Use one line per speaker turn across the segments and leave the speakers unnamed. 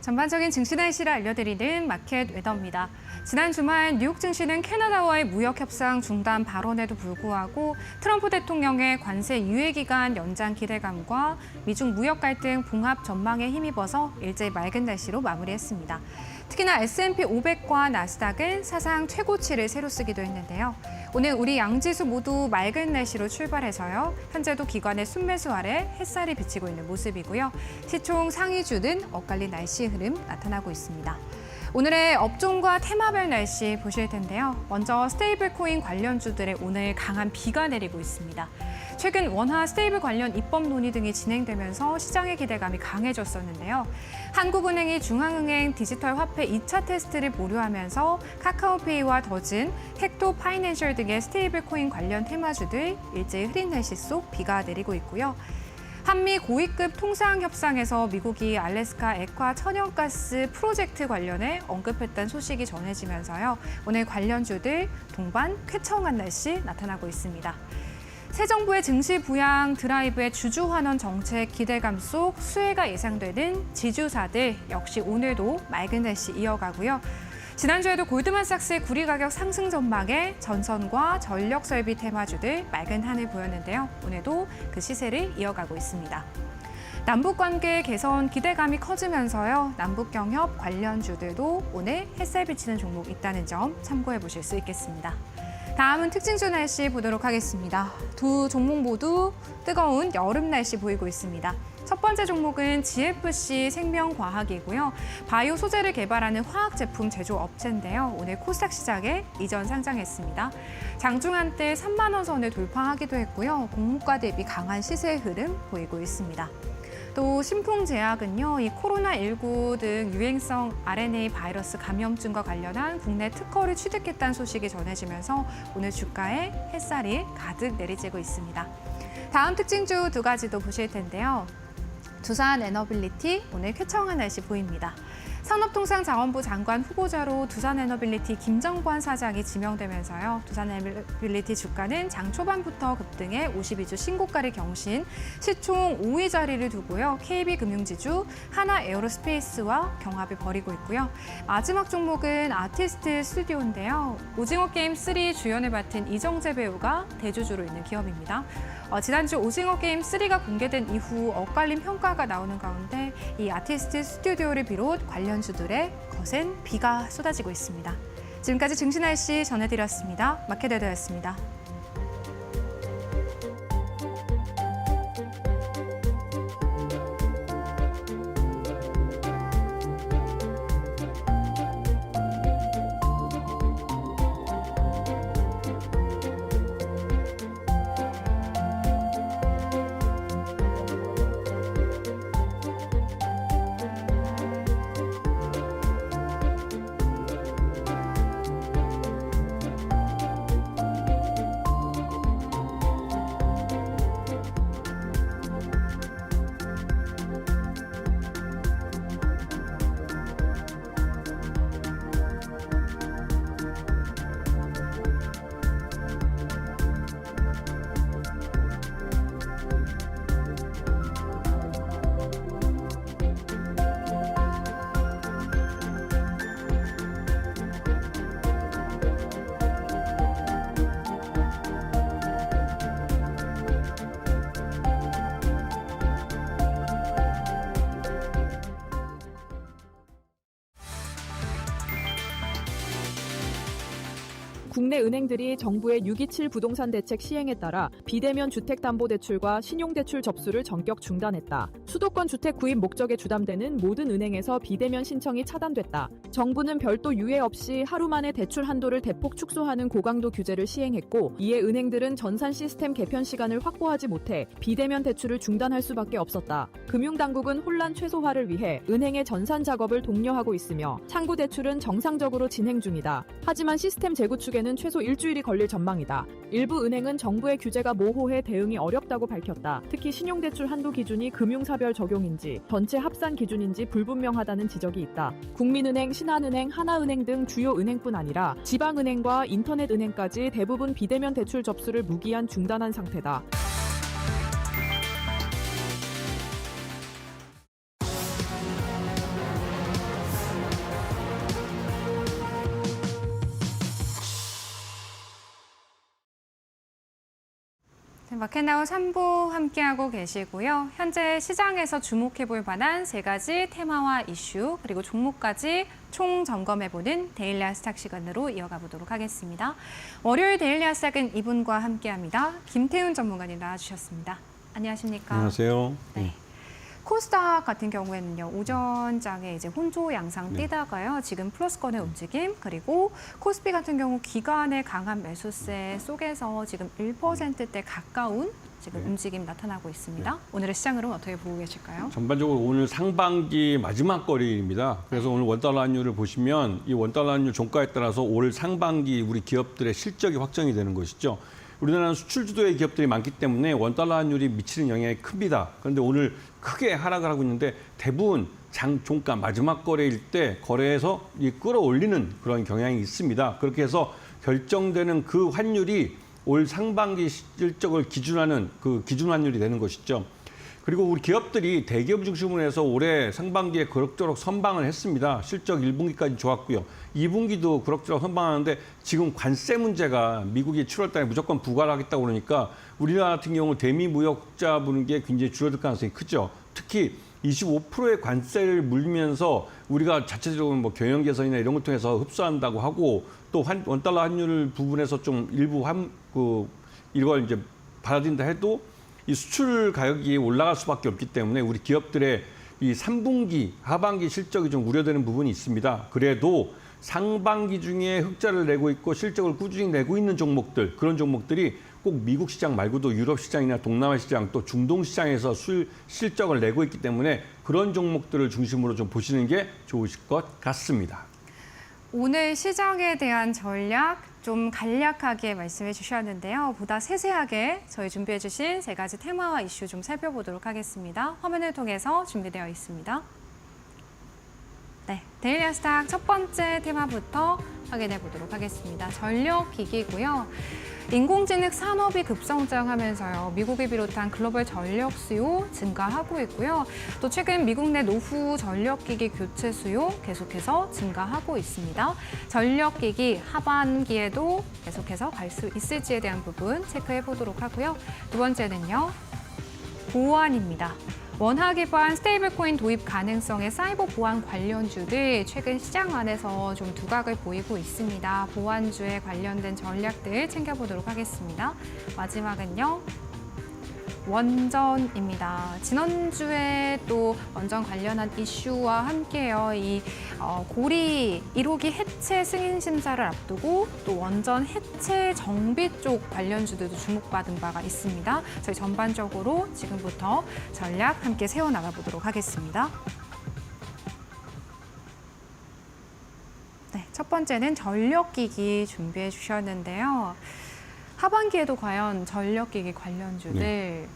전반적인 증시 날씨를 알려드리는 마켓 웨더입니다. 지난 주말 뉴욕 증시는 캐나다와의 무역 협상 중단 발언에도 불구하고 트럼프 대통령의 관세 유예 기간 연장 기대감과 미중 무역 갈등 봉합 전망에 힘입어서 일제히 맑은 날씨로 마무리했습니다. 특히나 S&P 500과 나스닥은 사상 최고치를 새로 쓰기도 했는데요. 오늘 우리 양지수 모두 맑은 날씨로 출발해서요. 현재도 기관의 순매수 아래 햇살이 비치고 있는 모습이고요. 시총 상위주는 엇갈린 날씨 흐름 나타나고 있습니다. 오늘의 업종과 테마별 날씨 보실 텐데요. 먼저 스테이블 코인 관련주들의 오늘 강한 비가 내리고 있습니다. 최근 원화 스테이블 관련 입법 논의 등이 진행되면서 시장의 기대감이 강해졌었는데요. 한국은행이 중앙은행 디지털 화폐 2차 테스트를 보류하면서 카카오페이와 더즌, 헥토 파이낸셜 등의 스테이블 코인 관련 테마주들 일제히 흐린 날씨 속 비가 내리고 있고요. 한미 고위급 통상 협상에서 미국이 알래스카 액화 천연가스 프로젝트 관련해 언급했다는 소식이 전해지면서요. 오늘 관련주들 동반 쾌청한 날씨 나타나고 있습니다. 새 정부의 증시 부양 드라이브의 주주 환원 정책 기대감 속 수혜가 예상되는 지주사들 역시 오늘도 맑은 날씨 이어가고요. 지난주에도 골드만삭스의 구리 가격 상승 전망에 전선과 전력 설비 테마주들 맑은 하늘 보였는데요. 오늘도 그 시세를 이어가고 있습니다. 남북관계 개선 기대감이 커지면서요. 남북경협 관련주들도 오늘 햇살 비치는 종목 있다는 점 참고해 보실 수 있겠습니다. 다음은 특징주 날씨 보도록 하겠습니다. 두 종목 모두 뜨거운 여름 날씨 보이고 있습니다. 첫 번째 종목은 GFC 생명과학이고요. 바이오 소재를 개발하는 화학 제품 제조업체인데요. 오늘 코스닥 시장에 이전 상장했습니다. 장중 한때 3만 원 선을 돌파하기도 했고요. 공모가 대비 강한 시세 흐름 보이고 있습니다. 또 신풍제약은요, 이 코로나19 등 유행성 RNA 바이러스 감염증과 관련한 국내 특허를 취득했다는 소식이 전해지면서 오늘 주가에 햇살이 가득 내리쬐고 있습니다. 다음 특징주 두 가지도 보실 텐데요. 두산에너빌리티 오늘 쾌청한 날씨 보입니다. 산업통상자원부 장관 후보자로 두산에너빌리티 김정관 사장이 지명되면서요. 두산에너빌리티 주가는 장 초반부터 급등해 52주 신고가를 경신, 시총 5위 자리를 두고요. KB금융지주, 하나에어로스페이스와 경합을 벌이고 있고요. 마지막 종목은 아티스트 스튜디오인데요. 오징어 게임 3 주연을 맡은 이정재 배우가 대주주로 있는 기업입니다. 지난주 오징어 게임 3가 공개된 이후 엇갈린 평가가 나오는 가운데 이 아티스트 스튜디오를 비롯 관련주들의 거센 비가 쏟아지고 있습니다. 지금까지 증시 날씨 전해드렸습니다. 마켓웨더였습니다.
국내 은행들이 정부의 6.27 부동산 대책 시행에 따라 비대면 주택담보대출과 신용대출 접수를 전격 중단했다. 수도권 주택 구입 목적에 주담대는 모든 은행에서 비대면 신청이 차단됐다. 정부는 별도 유예 없이 하루 만에 대출 한도를 대폭 축소하는 고강도 규제를 시행했고, 이에 은행들은 전산 시스템 개편 시간을 확보하지 못해 비대면 대출을 중단할 수밖에 없었다. 금융당국은 혼란 최소화를 위해 은행의 전산 작업을 독려하고 있으며 창구 대출은 정상적으로 진행 중이다. 하지만 시스템 재구축에는 최소 일주일이 걸릴 전망이다. 일부 은행은 정부의 규제가 모호해 대응이 어렵다고 밝혔다. 특히 신용대출 한도 기준이 금융사별 적용인지 전체 합산 기준인지 불분명하다는 지적이 있다. 국민은행, 신한은행, 하나은행 등 주요 은행뿐 아니라 지방은행과 인터넷은행까지 대부분 비대면 대출 접수를 무기한 중단한 상태다.
마켓나우 3부 함께하고 계시고요. 현재 시장에서 주목해볼 만한 3가지 테마와 이슈 그리고 종목까지 총 점검해보는 데일리 아스탁 시간으로 이어가 보도록 하겠습니다. 월요일 데일리 아스탁은 이분과 함께합니다. 김태훈 전문가님 나와주셨습니다. 안녕하십니까?
안녕하세요.
네. 코스닥 같은 경우에는요, 오전장에 이제 혼조 양상 뛰다가요, 지금 플러스권의 움직임, 그리고 코스피 같은 경우 기관의 강한 매수세 속에서 지금 1%대 가까운 지금 움직임 나타나고 있습니다. 오늘의 시장으로 어떻게 보고 계실까요?
전반적으로 오늘 상반기 마지막 거래일입니다. 그래서 오늘 원달러 환율을 보시면 이 원달러 환율 종가에 따라서 올 상반기 우리 기업들의 실적이 확정이 되는 것이죠. 우리나라는 수출 주도의 기업들이 많기 때문에 원달러 환율이 미치는 영향이 큽니다. 그런데 오늘 크게 하락을 하고 있는데 대부분 종가 마지막 거래일 때 거래에서 끌어올리는 그런 경향이 있습니다. 그렇게 해서 결정되는 그 환율이 올 상반기 실적을 기준하는 그 기준 환율이 되는 것이죠. 그리고 우리 기업들이 대기업 중심으로 해서 올해 상반기에 그럭저럭 선방을 했습니다. 실적 1분기까지 좋았고요. 2분기도 그럭저럭 선방하는데 지금 관세 문제가 미국이 7월 달에 무조건 부과를 하겠다고 그러니까 우리나라 같은 경우 대미 무역자 부는 게 굉장히 줄어들 가능성이 크죠. 특히 25%의 관세를 물면서 우리가 자체적으로 뭐 경영 개선이나 이런 걸 통해서 흡수한다고 하고 또 원달러 환율 부분에서 좀 일부 이걸 이제 받아들인다 해도 이 수출 가격이 올라갈 수밖에 없기 때문에 우리 기업들의 이 3분기, 하반기 실적이 좀 우려되는 부분이 있습니다. 그래도 상반기 중에 흑자를 내고 있고 실적을 꾸준히 내고 있는 종목들, 그런 종목들이 꼭 미국 시장 말고도 유럽 시장이나 동남아 시장 또 중동 시장에서 실적을 내고 있기 때문에 그런 종목들을 중심으로 좀 보시는 게 좋으실 것 같습니다.
오늘 시장에 대한 전략 좀 간략하게 말씀해 주셨는데요. 보다 세세하게 저희 준비해 주신 3가지 테마와 이슈 좀 살펴보도록 하겠습니다. 화면을 통해서 준비되어 있습니다. 네, 데일리 아스탁 첫 번째 테마부터 확인해 보도록 하겠습니다. 전력기기고요. 인공지능 산업이 급성장하면서요. 미국을 비롯한 글로벌 전력 수요 증가하고 있고요. 또 최근 미국 내 노후 전력기기 교체 수요 계속해서 증가하고 있습니다. 전력기기 하반기에도 계속해서 갈 수 있을지에 대한 부분 체크해 보도록 하고요. 두 번째는요. 보안입니다. 원화 기반 스테이블 코인 도입 가능성의 사이버 보안 관련주들 최근 시장 안에서 좀 두각을 보이고 있습니다. 보안주에 관련된 전략들 챙겨보도록 하겠습니다. 마지막은요. 원전입니다. 지난주에 또 원전 관련한 이슈와 함께요. 이 고리 1호기 해체 승인 심사를 앞두고 또 원전 해체 정비 쪽 관련주들도 주목받은 바가 있습니다. 저희 전반적으로 지금부터 전략 함께 세워나가 보도록 하겠습니다. 네, 첫 번째는 전력기기 준비해 주셨는데요. 하반기에도 과연 전력기기 관련주들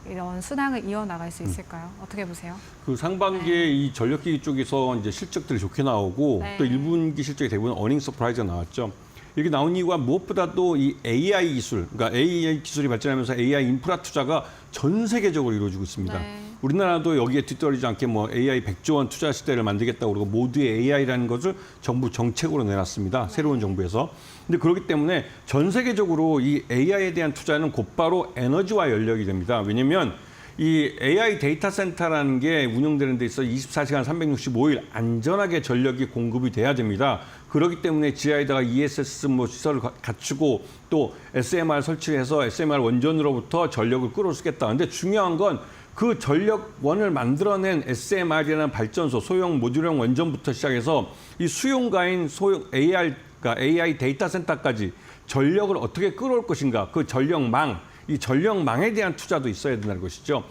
이런 순항을 이어나갈 수 있을까요? 어떻게 보세요?
그 상반기에 이 전력기기 쪽에서 이제 실적들이 좋게 나오고 또 1분기 실적이 대부분 어닝 서프라이즈가 나왔죠. 이렇게 나온 이유가 무엇보다도 이 AI 기술, 그러니까 AI 기술이 발전하면서 AI 인프라 투자가 전 세계적으로 이루어지고 있습니다. 우리나라도 여기에 뒤떨어지지 않게 뭐 AI 100조 원 투자 시대를 만들겠다고 그러고 모두의 AI라는 것을 정부 정책으로 내놨습니다. 새로운 정부에서. 근데 그렇기 때문에 전 세계적으로 이 AI에 대한 투자는 곧바로 에너지와 연력이 됩니다. 왜냐하면 이 AI 데이터 센터라는 게 운영되는 데 있어 24시간 365일 안전하게 전력이 공급이 돼야 됩니다. 그렇기 때문에 지하에다가 ESS 뭐 시설을 갖추고 또 SMR 설치해서 SMR 원전으로부터 전력을 끌어쓰겠다. 근데 중요한 건 그 전력원을 만들어낸 SMR이라는 발전소, 소형 모듈형 원전부터 시작해서 이 수용가인 소형 그러니까 AI 데이터 센터까지 전력을 어떻게 끌어올 것인가, 그 전력망, 이 전력망에 대한 투자도 있어야 된다는 것이죠.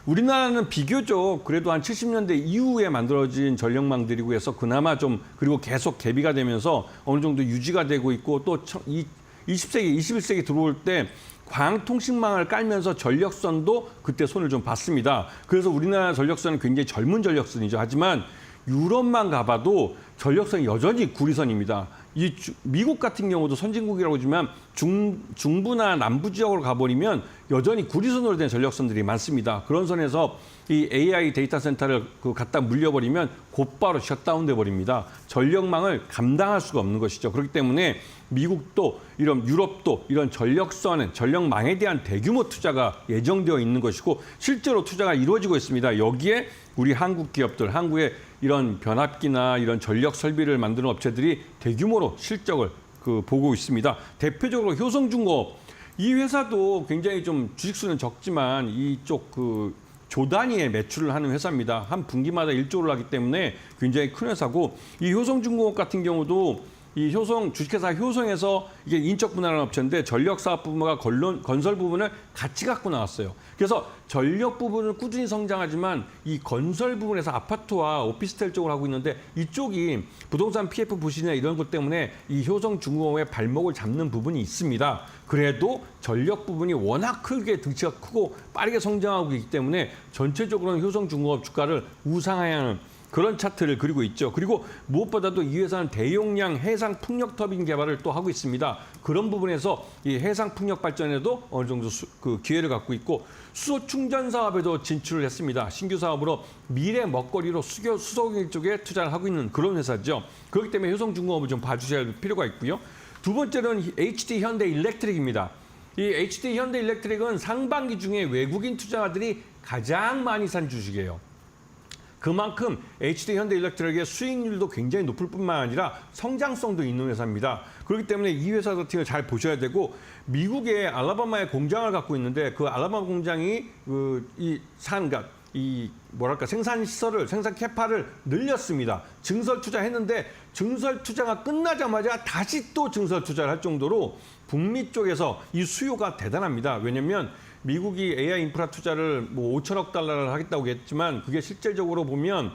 우리나라는 비교적 그래도 한 70년대 이후에 만들어진 전력망들이고 해서 그나마 좀 그리고 계속 개비가 되면서 어느 정도 유지가 되고 있고 또 20세기, 21세기 들어올 때 광통신망을 깔면서 전력선도 그때 손을 좀 봤습니다. 그래서 우리나라 전력선은 굉장히 젊은 전력선이죠. 하지만 유럽만 가봐도 전력선이 여전히 구리선입니다. 미국 같은 경우도 선진국이라고 하지만 중부나 남부 지역으로 가버리면 여전히 구리선으로 된 전력선들이 많습니다. 그런 선에서 이 AI 데이터 센터를 갖다 물려버리면 곧바로 셧다운돼 버립니다. 전력망을 감당할 수가 없는 것이죠. 그렇기 때문에 미국도 이런 유럽도 이런 전력선은 전력망에 대한 대규모 투자가 예정되어 있는 것이고 실제로 투자가 이루어지고 있습니다. 여기에 우리 한국 기업들, 한국의 이런 변압기나 이런 전력 설비를 만드는 업체들이 대규모로 실적을 보고 있습니다. 대표적으로 효성중공업 이 회사도 굉장히 좀 주식수는 적지만 이쪽 조 단위의 매출을 하는 회사입니다. 한 분기마다 1조를 하기 때문에 굉장히 큰 회사고 이 효성중공업 같은 경우도 이 주식회사 효성에서 이게 인적 분할하는 업체인데 전력 사업 부분과 건설 부분을 같이 갖고 나왔어요. 그래서 전력 부분은 꾸준히 성장하지만 이 건설 부분에서 아파트와 오피스텔 쪽을 하고 있는데 이쪽이 부동산 PF 부실이나 이런 것 때문에 이 효성중공업의 발목을 잡는 부분이 있습니다. 그래도 전력 부분이 워낙 크게 등치가 크고 빠르게 성장하고 있기 때문에 전체적으로는 효성중공업 주가를 우상향하는 그런 차트를 그리고 있죠. 그리고 무엇보다도 이 회사는 대용량 해상 풍력 터빈 개발을 또 하고 있습니다. 그런 부분에서 이 해상 풍력 발전에도 어느 정도 기회를 갖고 있고 수소 충전 사업에도 진출을 했습니다. 신규 사업으로 미래 먹거리로 수소기 쪽에 투자를 하고 있는 그런 회사죠. 그렇기 때문에 효성중공업을 좀 봐주셔야 할 필요가 있고요. 두 번째는 HD 현대일렉트릭입니다. 이 HD 현대일렉트릭은 상반기 중에 외국인 투자자들이 가장 많이 산 주식이에요. 그만큼 HD 현대일렉트릭의 수익률도 굉장히 높을 뿐만 아니라 성장성도 있는 회사입니다. 그렇기 때문에 이 회사 같은 걸 잘 보셔야 되고 미국의 알라바마에 공장을 갖고 있는데 그 알라바마 공장이 생산 시설을 생산 캐파를 늘렸습니다. 증설 투자했는데 증설 투자가 끝나자마자 다시 또 증설 투자를 할 정도로 북미 쪽에서 이 수요가 대단합니다. 왜냐하면 미국이 AI 인프라 투자를 5천억 달러를 하겠다고 했지만 그게 실질적으로 보면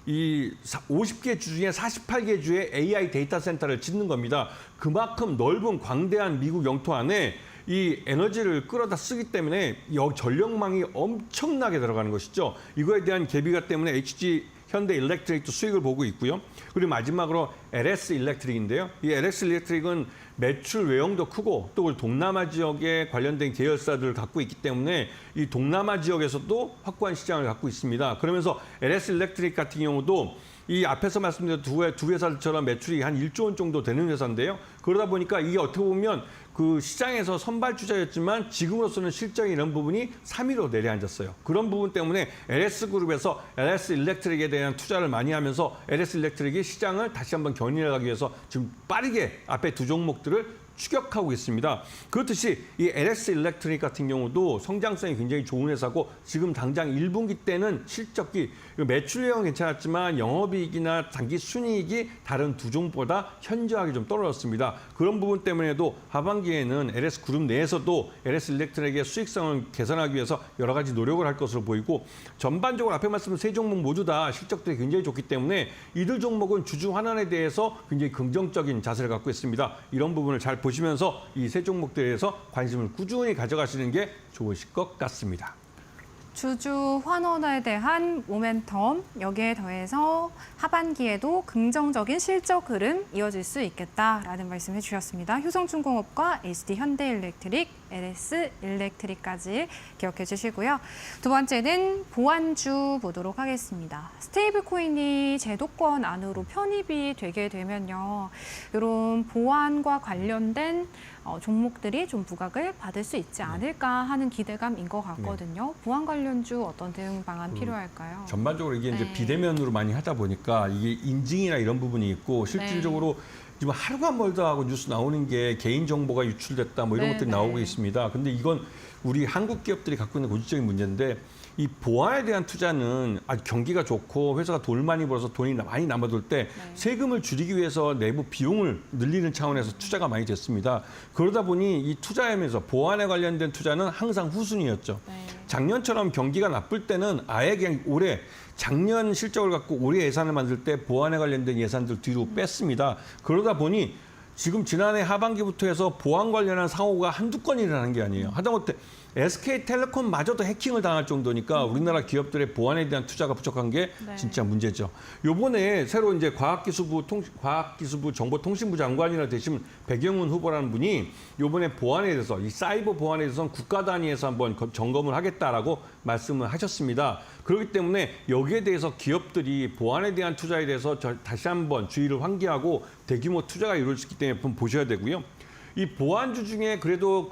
이 50개 주 중에 48개 주에 AI 데이터 센터를 짓는 겁니다. 그만큼 넓은 광대한 미국 영토 안에 이 에너지를 끌어다 쓰기 때문에 전력망이 엄청나게 들어가는 것이죠. 이거에 대한 개비가 때문에 HD 현대일렉트릭도 수익을 보고 있고요. 그리고 마지막으로 LS 일렉트릭인데요. 이 LS 일렉트릭은 매출 외형도 크고 또 동남아 지역에 관련된 계열사들을 갖고 있기 때문에 이 동남아 지역에서도 확고한 시장을 갖고 있습니다. 그러면서 LS 일렉트릭 같은 경우도 이 앞에서 말씀드린 두 회사들처럼 매출이 한 1조 원 정도 되는 회사인데요. 그러다 보니까 이게 어떻게 보면 그 시장에서 선발 주자였지만 지금으로서는 실적이 이런 부분이 3위로 내려앉았어요. 그런 부분 때문에 LS그룹에서 LS 일렉트릭에 대한 투자를 많이 하면서 LS 일렉트릭이 시장을 다시 한번 견인해 가기 위해서 지금 빠르게 앞에 두 종목들을 추격하고 있습니다. 그렇듯이 이 LS 일렉트릭 같은 경우도 성장성이 굉장히 좋은 회사고 지금 당장 1분기 때는 실적이 매출량은 괜찮았지만 영업이익이나 당기 순이익이 다른 두 종보다 현저하게 좀 떨어졌습니다. 그런 부분 때문에도 하반기에는 LS 그룹 내에서도 LS 일렉트릭의 수익성을 개선하기 위해서 여러 가지 노력을 할 것으로 보이고 전반적으로 앞에 말씀드린 세 종목 모두 다 실적들이 굉장히 좋기 때문에 이들 종목은 주주 환원에 대해서 굉장히 긍정적인 자세를 갖고 있습니다. 이런 부분을 잘 보시면서 이 세 종목들에 대해서 관심을 꾸준히 가져가시는 게 좋으실 것 같습니다.
주주 환원에 대한 모멘텀, 여기에 더해서 하반기에도 긍정적인 실적 흐름 이어질 수 있겠다라는 말씀해 주셨습니다. 효성중공업과 HD 현대일렉트릭, LS 일렉트릭까지 기억해 주시고요. 두 번째는 보완주 보도록 하겠습니다. 스테이블 코인이 제도권 안으로 편입이 되게 되면요. 이런 보완과 관련된 종목들이 좀 부각을 받을 수 있지 않을까 하는 기대감인 것 같거든요. 보완 관련주 어떤 대응 방안 필요할까요?
전반적으로 이게 이제
네.
비대면으로 많이 하다 보니까 이게 인증이나 이런 부분이 있고 실질적으로 지금 하루가 멀다 하고 뉴스 나오는 게 개인 정보가 유출됐다 뭐 이런 것들이 나오고 있습니다. 근데 이건 우리 한국 기업들이 갖고 있는 고질적인 문제인데 이 보안에 대한 투자는 아주 경기가 좋고 회사가 돈을 많이 벌어서 돈이 많이 남아돌 때 세금을 줄이기 위해서 내부 비용을 늘리는 차원에서 투자가 많이 됐습니다. 그러다 보니 이 투자하면서 보안에 관련된 투자는 항상 후순위였죠. 작년처럼 경기가 나쁠 때는 아예 그냥 올해 작년 실적을 갖고 올해 예산을 만들 때 보안에 관련된 예산들 뒤로 뺐습니다. 그러다 보니 지금 지난해 하반기부터 해서 보안 관련한 사고가 한두 건 일어나는 게 아니에요. 하다못해 SK텔레콤마저도 해킹을 당할 정도니까 우리나라 기업들의 보안에 대한 투자가 부족한 게 진짜 문제죠. 요번에 새로 이제 과학기술부 정보통신부 장관이라 되신 백영훈 후보라는 분이 요번에 보안에 대해서 이 사이버 보안에 대해서는 국가 단위에서 한번 점검을 하겠다라고 말씀을 하셨습니다. 그렇기 때문에 여기에 대해서 기업들이 보안에 대한 투자에 대해서 다시 한번 주의를 환기하고 대규모 투자가 이루어질 수 있기 때문에 한번 보셔야 되고요. 이 보안주 중에 그래도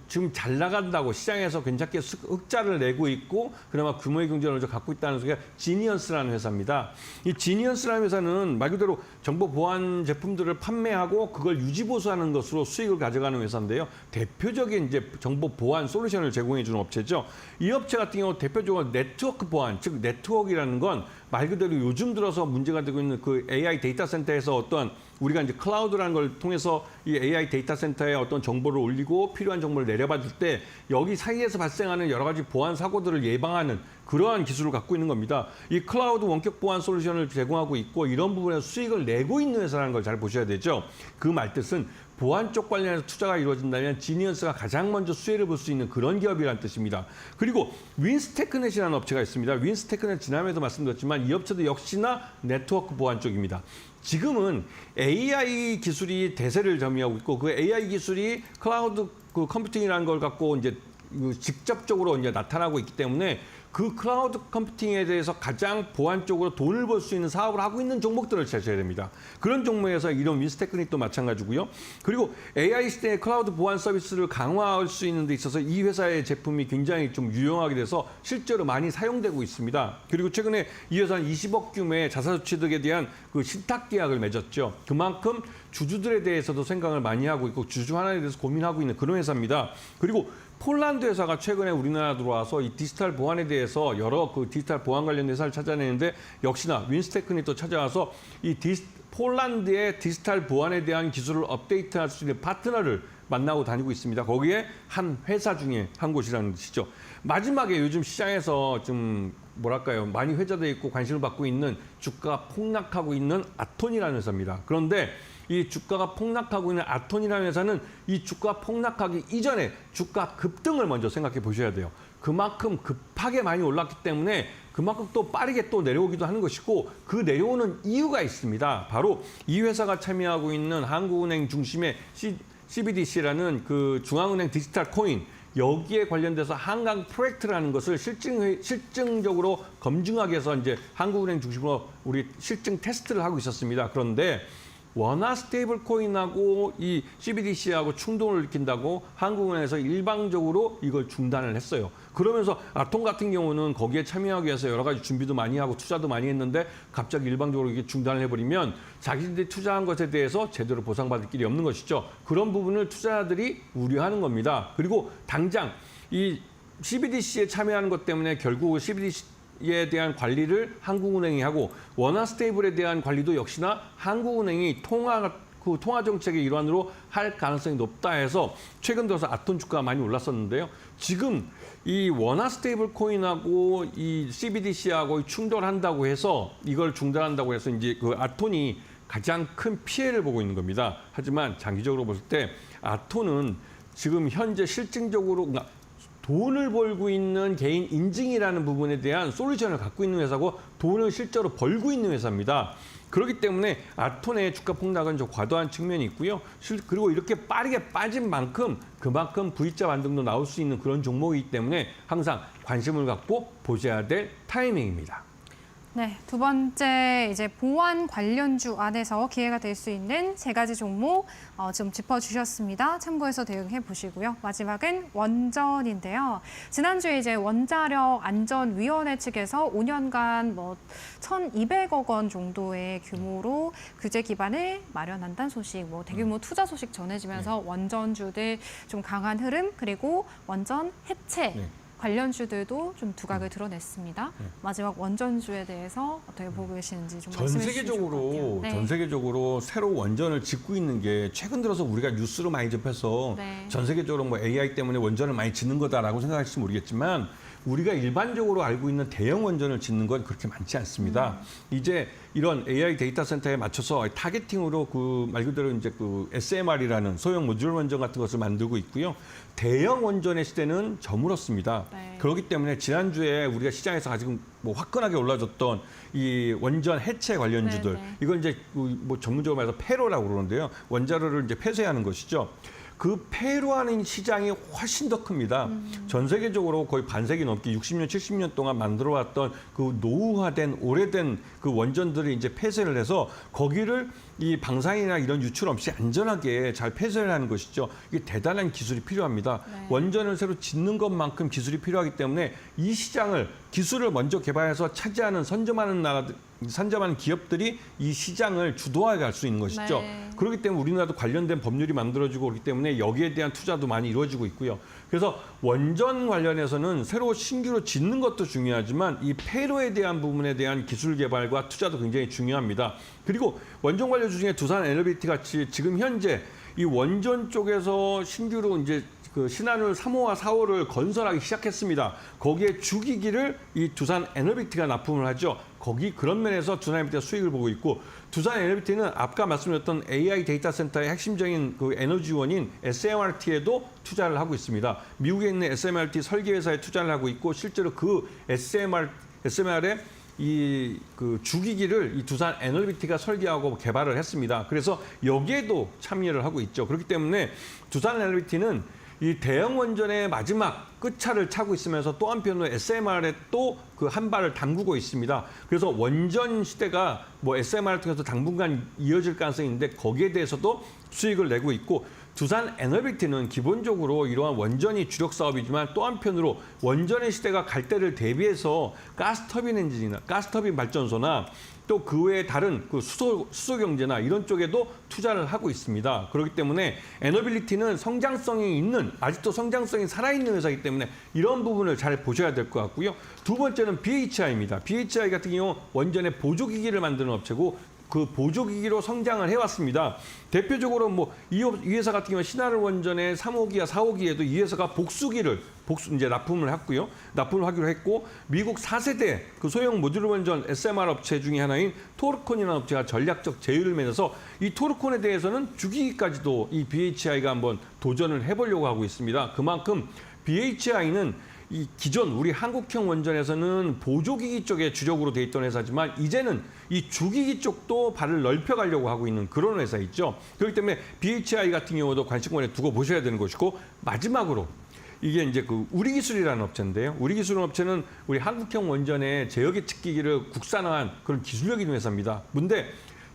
지금 잘 나간다고 시장에서 괜찮게 흑자를 내고 있고 그나마 규모의 경쟁을 갖고 있다는 소리가 지니언스라는 회사입니다. 이 지니언스라는 회사는 말 그대로 정보 보안 제품들을 판매하고 그걸 유지 보수하는 것으로 수익을 가져가는 회사인데요. 대표적인 이제 정보 보안 솔루션을 제공해 주는 업체죠. 이 업체 같은 경우 대표적으로 네트워크 보안, 즉 네트워크라는 건 말 그대로 요즘 들어서 문제가 되고 있는 그 AI 데이터 센터에서 어떤 우리가 이제 클라우드라는 걸 통해서 이 AI 데이터 센터에 어떤 정보를 올리고 필요한 정보를 내려받을 때 여기 사이에서 발생하는 여러 가지 보안 사고들을 예방하는 그러한 기술을 갖고 있는 겁니다. 이 클라우드 원격 보안 솔루션을 제공하고 있고 이런 부분에서 수익을 내고 있는 회사라는 걸 잘 보셔야 되죠. 그 말뜻은 보안 쪽 관련해서 투자가 이루어진다면 지니언스가 가장 먼저 수혜를 볼 수 있는 그런 기업이라는 뜻입니다. 그리고 윈스테크넷이라는 업체가 있습니다. 윈스테크넷 지난해에도 말씀드렸지만 이 업체도 역시나 네트워크 보안 쪽입니다. 지금은 AI 기술이 대세를 점유하고 있고 그 AI 기술이 클라우드 컴퓨팅이라는 걸 갖고 이제 직접적으로 이제 나타나고 있기 때문에 그 클라우드 컴퓨팅에 대해서 가장 보안 쪽으로 돈을 벌 수 있는 사업을 하고 있는 종목들을 찾아야 됩니다. 그런 종목에서 이런 윈스테크닉도 마찬가지고요. 그리고 AI 시대의 클라우드 보안 서비스를 강화할 수 있는 데 있어서 이 회사의 제품이 굉장히 좀 유용하게 돼서 실제로 많이 사용되고 있습니다. 그리고 최근에 이 회사는 20억 규모의 자사주 취득에 대한 그 신탁 계약을 맺었죠. 그만큼 주주들에 대해서도 생각을 많이 하고 있고 주주 하나에 대해서 고민하고 있는 그런 회사입니다. 그리고 폴란드 회사가 최근에 우리나라 들어와서 이 디지털 보안에 대해서 여러 그 디지털 보안 관련 회사를 찾아내는데 역시나 윈스테크닉도 찾아와서 이 폴란드의 디지털 보안에 대한 기술을 업데이트할 수 있는 파트너를 만나고 다니고 있습니다. 거기에 한 회사 중에 한 곳이라는 뜻이죠. 마지막에 요즘 시장에서 좀 뭐랄까요 많이 회자되어 있고 관심을 받고 있는 주가가 폭락하고 있는 아톤이라는 회사입니다. 그런데 이 주가가 폭락하고 있는 아톤이라는 회사는 이 주가 폭락하기 이전에 주가 급등을 먼저 생각해 보셔야 돼요. 그만큼 급하게 많이 올랐기 때문에 그만큼 또 빠르게 또 내려오기도 하는 것이고 그 내려오는 이유가 있습니다. 바로 이 회사가 참여하고 있는 한국은행 중심의 CBDC라는 그 중앙은행 디지털 코인 여기에 관련돼서 한강 프로젝트라는 것을 실증적으로 검증하기 위해서 이제 한국은행 중심으로 우리 실증 테스트를 하고 있었습니다. 그런데 원화 스테이블 코인하고 이 CBDC하고 충돌을 일으킨다고 한국은행에서 일방적으로 이걸 중단을 했어요. 그러면서 아톰 같은 경우는 거기에 참여하기 위해서 여러 가지 준비도 많이 하고 투자도 많이 했는데 갑자기 일방적으로 이게 중단을 해버리면 자기들이 투자한 것에 대해서 제대로 보상받을 길이 없는 것이죠. 그런 부분을 투자자들이 우려하는 겁니다. 그리고 당장 이 CBDC에 참여하는 것 때문에 결국 CBDC에 대한 관리를 한국은행이 하고 원화 스테이블에 대한 관리도 역시나 한국은행이 통화 정책의 일환으로 할 가능성이 높다 해서 최근 들어서 아톤 주가가 많이 올랐었는데요. 지금 이 원화 스테이블 코인하고 이 CBDC하고 충돌한다고 해서 이걸 중단한다고 해서 이제 그 아톤이 가장 큰 피해를 보고 있는 겁니다. 하지만 장기적으로 봤을 때 아톤은 지금 현재 실증적으로 돈을 벌고 있는 개인 인증이라는 부분에 대한 솔루션을 갖고 있는 회사고 돈을 실제로 벌고 있는 회사입니다. 그렇기 때문에 아톤의 주가 폭락은 좀 과도한 측면이 있고요. 그리고 이렇게 빠르게 빠진 만큼 그만큼 V자 반등도 나올 수 있는 그런 종목이기 때문에 항상 관심을 갖고 보셔야 될 타이밍입니다.
네, 두 번째 이제 보안 관련주 안에서 기회가 될 수 있는 세 가지 종목 좀 짚어주셨습니다. 참고해서 대응해 보시고요. 마지막은 원전인데요. 지난주에 이제 원자력 안전위원회 측에서 5년간 1,200억 원 정도의 규모로 규제 기반을 마련한다는 소식, 대규모 투자 소식 전해지면서 원전주들 좀 강한 흐름 그리고 원전 해체. 관련주들도 좀 두각을 드러냈습니다. 마지막 원전주에 대해서 어떻게 보고 계시는지 좀 말씀해 주시면 좋을 것 같아요. 네.
전 세계적으로 새로 원전을 짓고 있는 게 최근 들어서 우리가 뉴스로 많이 접해서
네.
전 세계적으로 AI 때문에 원전을 많이 짓는 거다라고 생각할지 모르겠지만 우리가 일반적으로 알고 있는 대형 원전을 짓는 건 그렇게 많지 않습니다. 이제 이런 AI 데이터 센터에 맞춰서 타겟팅으로 그 말 그대로 이제 그 SMR이라는 소형 모듈 원전 같은 것을 만들고 있고요. 대형 원전의 시대는 저물었습니다.
네.
그렇기 때문에 지난주에 우리가 시장에서 지금 뭐 화끈하게 올라졌던 이 원전 해체 관련주들,
네.
이건 이제 뭐 전문적으로 말해서 폐로라고 그러는데요. 원자로를 이제 폐쇄하는 것이죠. 그 폐로하는 시장이 훨씬 더 큽니다. 전 세계적으로 거의 반세기 넘게 60년, 70년 동안 만들어왔던 그 노후화된 오래된 그 원전들을 이제 폐쇄를 해서 거기를 이 방사능이나 이런 유출 없이 안전하게 잘 폐쇄를 하는 것이죠. 이게 대단한 기술이 필요합니다.
네.
원전을 새로 짓는 것만큼 기술이 필요하기 때문에 이 시장을 기술을 먼저 개발해서 차지하는 선점하는 기업들이 이 시장을 주도하게 할 수 있는 것이죠.
네.
그렇기 때문에 우리나라도 관련된 법률이 만들어지고 그렇기 때문에 여기에 대한 투자도 많이 이루어지고 있고요. 그래서 원전 관련해서는 새로 신규로 짓는 것도 중요하지만 이 폐로에 대한 부분에 대한 기술 개발과 투자도 굉장히 중요합니다. 그리고 원전 관련주 중에 두산 에너비티 같이 지금 현재 이 원전 쪽에서 신규로 이제 그 신한울 3호와 4호를 건설하기 시작했습니다. 거기에 주기기를 이 두산 에너비티가 납품을 하죠. 거기 그런 면에서 두산 에너비티가 수익을 보고 있고, 두산 에너비티는 아까 말씀드렸던 AI 데이터 센터의 핵심적인 그 에너지원인 SMRT에도 투자를 하고 있습니다. 미국에 있는 SMRT 설계회사에 투자를 하고 있고, 실제로 그 SMR에 이 그 주기기를 이 두산 에너비티가 설계하고 개발을 했습니다. 그래서 여기에도 참여를 하고 있죠. 그렇기 때문에 두산 에너비티는 이 대형 원전의 마지막 끝차를 차고 있으면서 또 한편으로 SMR에 또 그 한 발을 담그고 있습니다. 그래서 원전 시대가 뭐 SMR 통해서 당분간 이어질 가능성이 있는데 거기에 대해서도 수익을 내고 있고, 두산 에너비티는 기본적으로 이러한 원전이 주력 사업이지만 또 한편으로 원전의 시대가 갈 때를 대비해서 가스터빈 엔진이나 가스터빈 발전소나 또 그 외에 다른 그 수소 경제나 이런 쪽에도 투자를 하고 있습니다. 그렇기 때문에 에너빌리티는 성장성이 있는, 아직도 성장성이 살아있는 회사이기 때문에 이런 부분을 잘 보셔야 될 것 같고요. 두 번째는 BHI입니다. BHI 같은 경우 원전의 보조기기를 만드는 업체고, 그 보조기기로 성장을 해왔습니다. 대표적으로 뭐 이 회사 같은 경우 신한울 원전의 3호기와 4호기에도 이 회사가 복수기를 이제 납품을 했고요. 납품을 하기로 했고, 미국 4세대 그 소형 모듈 원전 SMR 업체 중에 하나인 토르콘이라는 업체가 전략적 제휴를 맺어서 이 토르콘에 대해서는 주기기까지도 이 BHI가 한번 도전을 해보려고 하고 있습니다. 그만큼 BHI는 이 기존 우리 한국형 원전에서는 보조기기 쪽에 주력으로 돼 있던 회사지만 이제는 이 주기기 쪽도 발을 넓혀가려고 하고 있는 그런 회사 있죠. 그렇기 때문에 BHI 같은 경우도 관심권에 두고 보셔야 되는 것이고, 마지막으로 이게 이제 그 우리기술이라는 업체인데요. 우리기술 업체는 우리 한국형 원전의 제어계측기기를 국산화한 그런 기술력 있는 회사입니다. 근데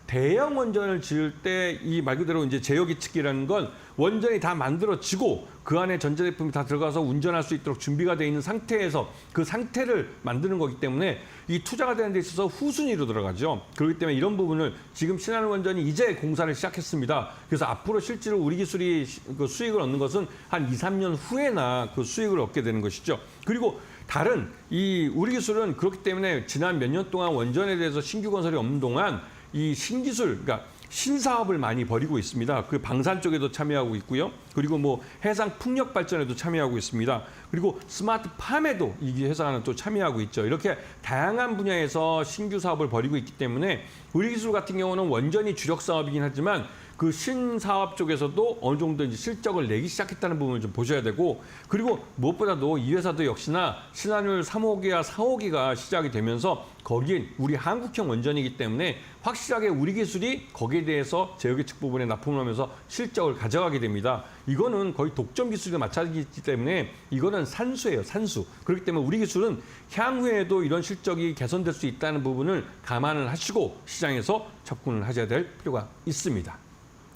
대형 원전을 지을 때 이 말 그대로 이제 제어계측기라는 건 원전이 다 만들어지고 그 안에 전자제품이 다 들어가서 운전할 수 있도록 준비가 돼 있는 상태에서 그 상태를 만드는 거기 때문에 이 투자가 되는 데 있어서 후순위로 들어가죠. 그렇기 때문에 이런 부분을 지금 신한울 원전이 이제 공사를 시작했습니다. 그래서 앞으로 실제로 우리 기술이 그 수익을 얻는 것은 한 2, 3년 후에나 그 수익을 얻게 되는 것이죠. 그리고 다른 이 우리 기술은 그렇기 때문에 지난 몇 년 동안 원전에 대해서 신규 건설이 없는 동안 이 신기술, 그러니까 신사업을 많이 벌이고 있습니다. 그 방산 쪽에도 참여하고 있고요. 그리고 뭐 해상 풍력 발전에도 참여하고 있습니다. 그리고 스마트팜에도 이 회사는 또 참여하고 있죠. 이렇게 다양한 분야에서 신규 사업을 벌이고 있기 때문에 우리 기술 같은 경우는 원전이 주력 사업이긴 하지만 그 신사업 쪽에서도 어느 정도 이제 실적을 내기 시작했다는 부분을 좀 보셔야 되고, 그리고 무엇보다도 이 회사도 역시나 신한울 3호기와 4호기가 시작이 되면서 거기에 우리 한국형 원전이기 때문에 확실하게 우리 기술이 거기에 대해서 제어계측 부분에 납품을 하면서 실적을 가져가게 됩니다. 이거는 거의 독점 기술과 마찬가지이기 때문에 이거는 산수예요, 산수. 그렇기 때문에 우리 기술은 향후에도 이런 실적이 개선될 수 있다는 부분을 감안을 하시고 시장에서 접근을 하셔야 될 필요가 있습니다.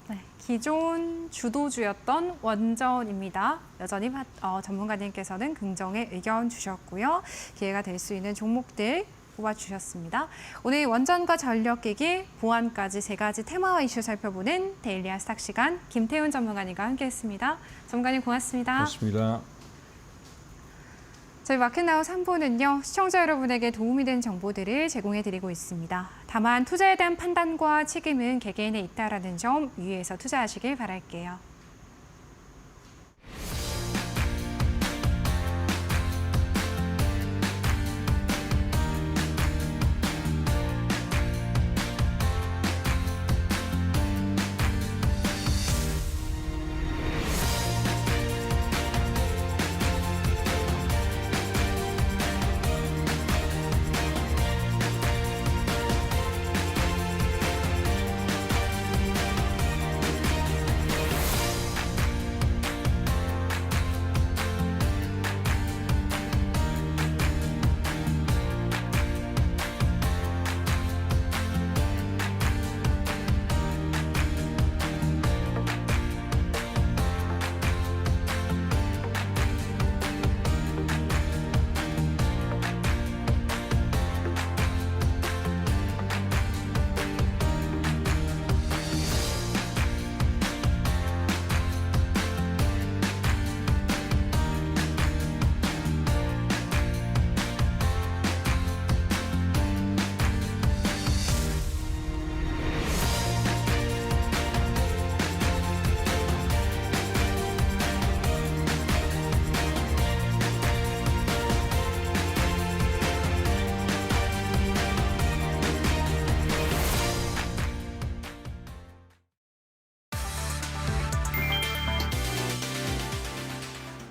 네, 기존 주도주였던 원전입니다. 여전히 전문가님께서는 긍정의 의견 주셨고요. 기회가 될 수 있는 종목들 뽑아주셨습니다. 오늘 원전과 전력기기, 보안까지 세 가지 테마와 이슈 살펴보는 데일리 아스탁 시간, 김태훈 전문가님과 함께했습니다. 전문가님 고맙습니다.
고맙습니다.
저희 마켓나우 3부는요, 시청자 여러분에게 도움이 되는 정보들을 제공해드리고 있습니다. 다만 투자에 대한 판단과 책임은 개개인에 있다라는 점 유의해서 투자하시길 바랄게요.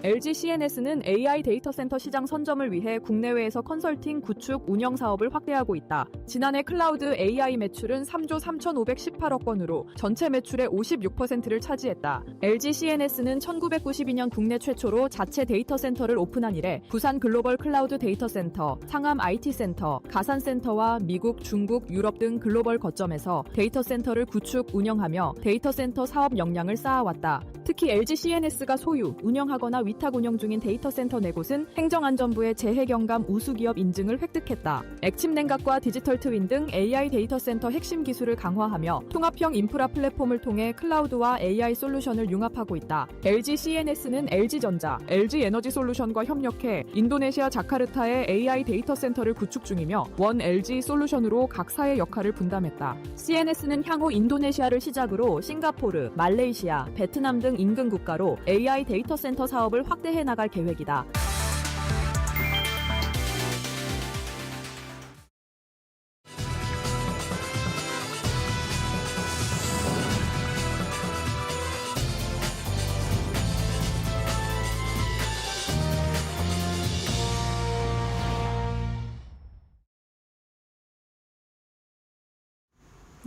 LG CNS는 AI 데이터 센터 시장 선점을 위해 국내외에서 컨설팅, 구축, 운영 사업을 확대하고 있다. 지난해 클라우드 AI 매출은 3조 3,518억 원으로 전체 매출의 56%를 차지했다. LG CNS는 1992년 국내 최초로 자체 데이터 센터를 오픈한 이래 부산 글로벌 클라우드 데이터 센터, 상암 IT 센터, 가산 센터와 미국, 중국, 유럽 등 글로벌 거점에서 데이터 센터를 구축, 운영하며 데이터 센터 사업 역량을 쌓아왔다. 특히 LG CNS가 소유, 운영하거나 위탁 운영 중인 데이터 센터 4곳은 행정안전부의 재해경감 우수기업 인증을 획득했다. 액침 냉각과 디지털 트윈 등 AI 데이터 센터 핵심 기술을 강화하며 통합형 인프라 플랫폼을 통해 클라우드와 AI 솔루션을 융합하고 있다. LG CNS는 LG전자, LG에너지 솔루션과 협력해 인도네시아 자카르타에 AI 데이터 센터를 구축 중이며 원 LG 솔루션으로 각사의 역할을 분담했다. CNS는 향후 인도네시아를 시작으로 싱가포르, 말레이시아, 베트남 등 인근 국가로 AI 데이터 센터 사업을 확대해 나갈 계획이다.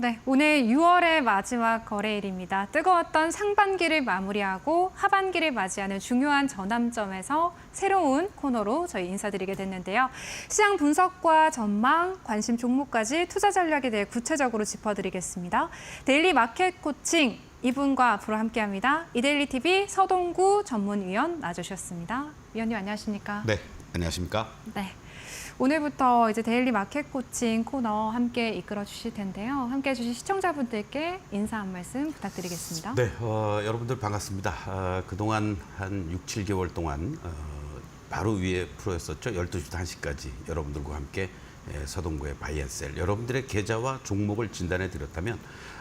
네, 오늘 6월의 마지막 거래일입니다. 뜨거웠던 상반기를 마무리하고 하반기를 맞이하는 중요한 전환점에서 새로운 코너로 저희 인사드리게 됐는데요. 시장 분석과 전망, 관심 종목까지 투자 전략에 대해 구체적으로 짚어드리겠습니다. 데일리 마켓 코칭 이분과 앞으로 함께합니다. 이데일리 TV 서동구 전문위원 나와주셨습니다. 위원님 안녕하십니까?
네, 안녕하십니까?
네. 오늘부터 이제 데일리 마켓 코칭 코너 함께 이끌어 주실 텐데요. 함께 해주신 시청자분들께 인사 한 말씀 부탁드리겠습니다.
네, 여러분들 반갑습니다. 그동안 한 6, 7개월 동안 바로 위에 프로였었죠. 12시부터 1시까지 여러분들과 함께 서동구의 바이앤셀 여러분들의 계좌와 종목을 진단해 드렸다면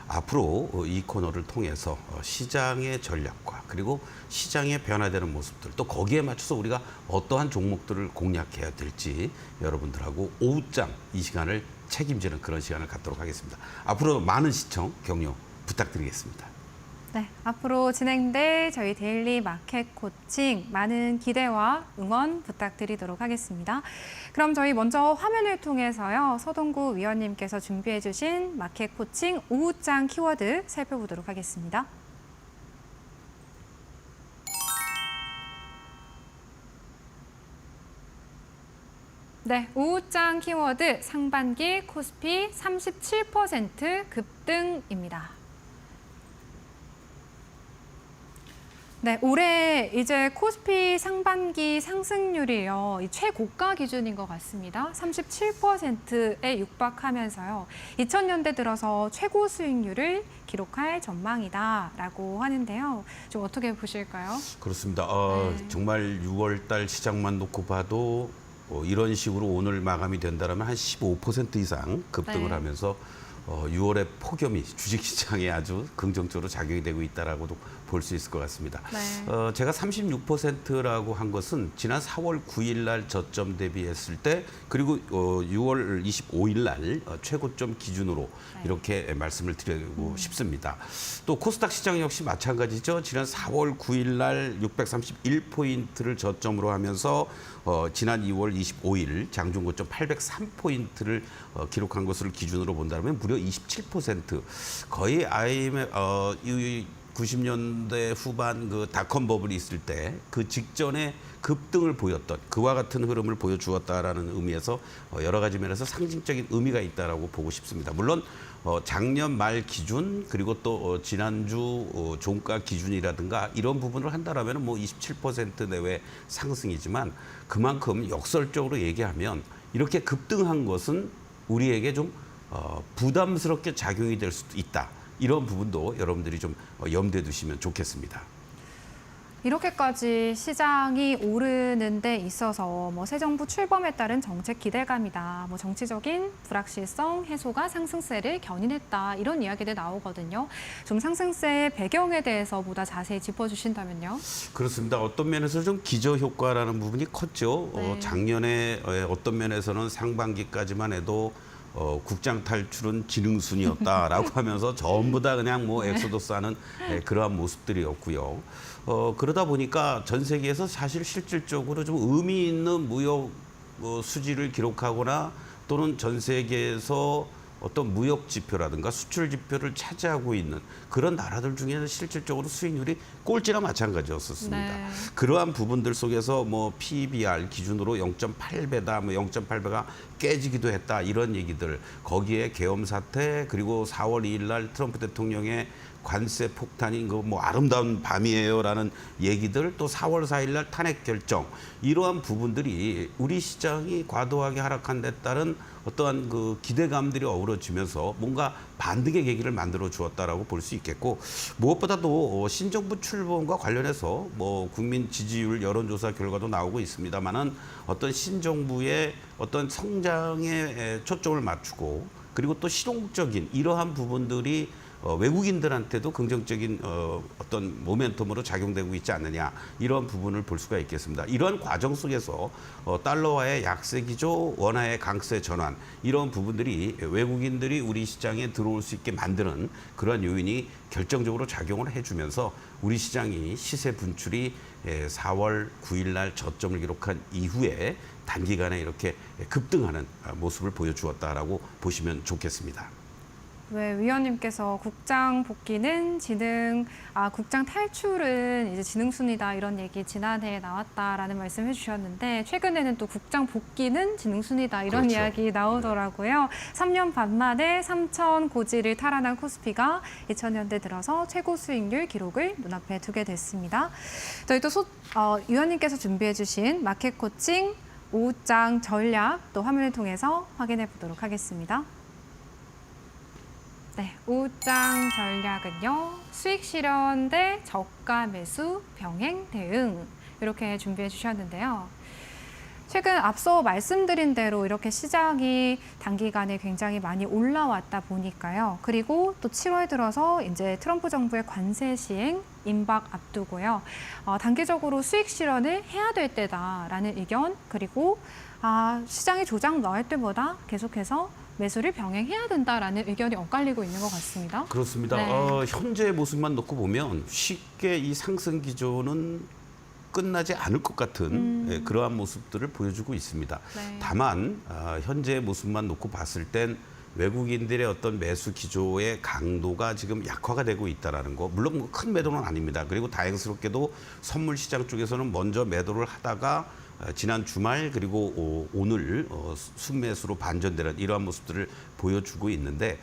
앞으로 이 코너를 통해서 시장의 전략과 그리고 시장의 변화되는 모습들 또 거기에 맞춰서 우리가 어떠한 종목들을 공략해야 될지 여러분들하고 오후장 이 시간을 책임지는 그런 시간을 갖도록 하겠습니다. 앞으로 많은 시청 격려 부탁드리겠습니다.
네, 앞으로 진행될 저희 데일리 마켓 코칭 많은 기대와 응원 부탁드리도록 하겠습니다. 그럼 저희 먼저 화면을 통해서요. 서동구 위원님께서 준비해 주신 마켓 코칭 오후장 키워드 살펴보도록 하겠습니다. 네, 오후장 키워드 상반기 코스피 37% 급등입니다. 네, 올해 이제 코스피 상반기 상승률이요. 이 최고가 기준인 것 같습니다. 37%에 육박하면서요. 2000년대 들어서 최고 수익률을 기록할 전망이다라고 하는데요. 좀 어떻게 보실까요?
그렇습니다.
네.
정말 6월 달 시장만 놓고 봐도 이런 식으로 오늘 마감이 된다면 한 15% 이상 급등을
네.
하면서 6월의 폭염이 주식시장에 아주 긍정적으로 작용이 되고 있다라고도 볼 수 있을 것 같습니다.
네.
제가 36%라고 한 것은 지난 4월 9일 날 저점 대비했을 때 그리고 6월 25일 날 최고점 기준으로
네.
이렇게 말씀을 드리고 싶습니다. 또 코스닥 시장 역시 마찬가지죠. 지난 4월 9일 날 631포인트를 저점으로 하면서 지난 2월 25일 장중 고점 803포인트를 기록한 것을 기준으로 본다면 무려 27% 거의 IMF 90년대 후반 그 닷컴 버블이 있을 때 그 직전에 급등을 보였던 그와 같은 흐름을 보여주었다라는 의미에서 여러 가지 면에서 상징적인 의미가 있다라고 보고 싶습니다. 물론 작년 말 기준 그리고 또 지난주 종가 기준이라든가 이런 부분을 한다라면 뭐 27% 내외 상승이지만 그만큼 역설적으로 얘기하면 이렇게 급등한 것은 우리에게 좀 부담스럽게 작용이 될 수도 있다. 이런 부분도 여러분들이 좀 염두에 두시면 좋겠습니다.
이렇게까지 시장이 오르는 데 있어서 새 정부 출범에 따른 정책 기대감이다. 정치적인 불확실성 해소가 상승세를 견인했다. 이런 이야기들 나오거든요. 좀 상승세의 배경에 대해서 보다 자세히 짚어주신다면요.
그렇습니다. 어떤 면에서 좀 기저효과라는 부분이 컸죠.
네.
작년에 어떤 면에서는 상반기까지만 해도 국장 탈출은 지능순이었다라고 하면서 전부 다 그냥 뭐 엑소더스 하는 그러한 모습들이었고요. 그러다 보니까 전 세계에서 사실 실질적으로 좀 의미 있는 무역 수지를 기록하거나 또는 전 세계에서 어떤 무역 지표라든가 수출 지표를 차지하고 있는 그런 나라들 중에는 실질적으로 수익률이 꼴찌나 마찬가지였었습니다.
네.
그러한 부분들 속에서 뭐 PBR 기준으로 0.8배다, 뭐 0.8배가 깨지기도 했다 이런 얘기들, 거기에 계엄 사태 그리고 4월 2일 날 트럼프 대통령의 관세 폭탄인 그 뭐 아름다운 밤이에요라는 얘기들, 또 4월 4일 날 탄핵 결정, 이러한 부분들이 우리 시장이 과도하게 하락한 데 따른 어떠한 그 기대감들이 어우러지면서 뭔가 반등의 계기를 만들어 주었다라고 볼 수 있겠고, 무엇보다도 신정부 출범과 관련해서 뭐 국민 지지율 여론조사 결과도 나오고 있습니다만은 어떤 신정부의 어떤 성장에 초점을 맞추고 그리고 또 실용적인 이러한 부분들이 외국인들한테도 긍정적인 어떤 모멘텀으로 작용되고 있지 않느냐, 이런 부분을 볼 수가 있겠습니다. 이러한 과정 속에서 달러와의 약세 기조, 원화의 강세 전환, 이런 부분들이 외국인들이 우리 시장에 들어올 수 있게 만드는 그러한 요인이 결정적으로 작용을 해주면서 우리 시장이 시세 분출이 4월 9일 날 저점을 기록한 이후에 단기간에 이렇게 급등하는 모습을 보여주었다라고 보시면 좋겠습니다.
왜 위원님께서 국장 복귀는 국장 탈출은 이제 지능순이다 이런 얘기 지난해에 나왔다라는 말씀 해주셨는데, 최근에는 또 국장 복귀는 지능순이다 이런
그렇죠.
이야기 나오더라고요. 3년 반 만에 3천 고지를 탈환한 코스피가 2000년대 들어서 최고 수익률 기록을 눈앞에 두게 됐습니다. 저희 또 위원님께서 준비해주신 마켓 코칭 5장 전략 또 화면을 통해서 확인해 보도록 하겠습니다. 네, 5장 전략은요, 수익 실현 대 저가 매수 병행 대응, 이렇게 준비해 주셨는데요. 최근 앞서 말씀드린 대로 이렇게 시장이 단기간에 굉장히 많이 올라왔다 보니까요. 그리고 또 7월 들어서 이제 트럼프 정부의 관세 시행 임박 앞두고요. 단기적으로 수익 실현을 해야 될 때다라는 의견, 그리고 시장이 조작 나올 때보다 계속해서 매수를 병행해야 된다라는 의견이 엇갈리고 있는 것 같습니다.
그렇습니다.
네.
현재 모습만 놓고 보면 쉽게 이 상승 기조는 끝나지 않을 것 같은 그러한 모습들을 보여주고 있습니다.
네.
다만 현재 모습만 놓고 봤을 땐 외국인들의 어떤 매수 기조의 강도가 지금 약화가 되고 있다는 거, 물론 뭐 큰 매도는 아닙니다. 그리고 다행스럽게도 선물 시장 쪽에서는 먼저 매도를 하다가 지난 주말 그리고 오늘 순매수로 반전되는 이러한 모습들을 보여주고 있는데,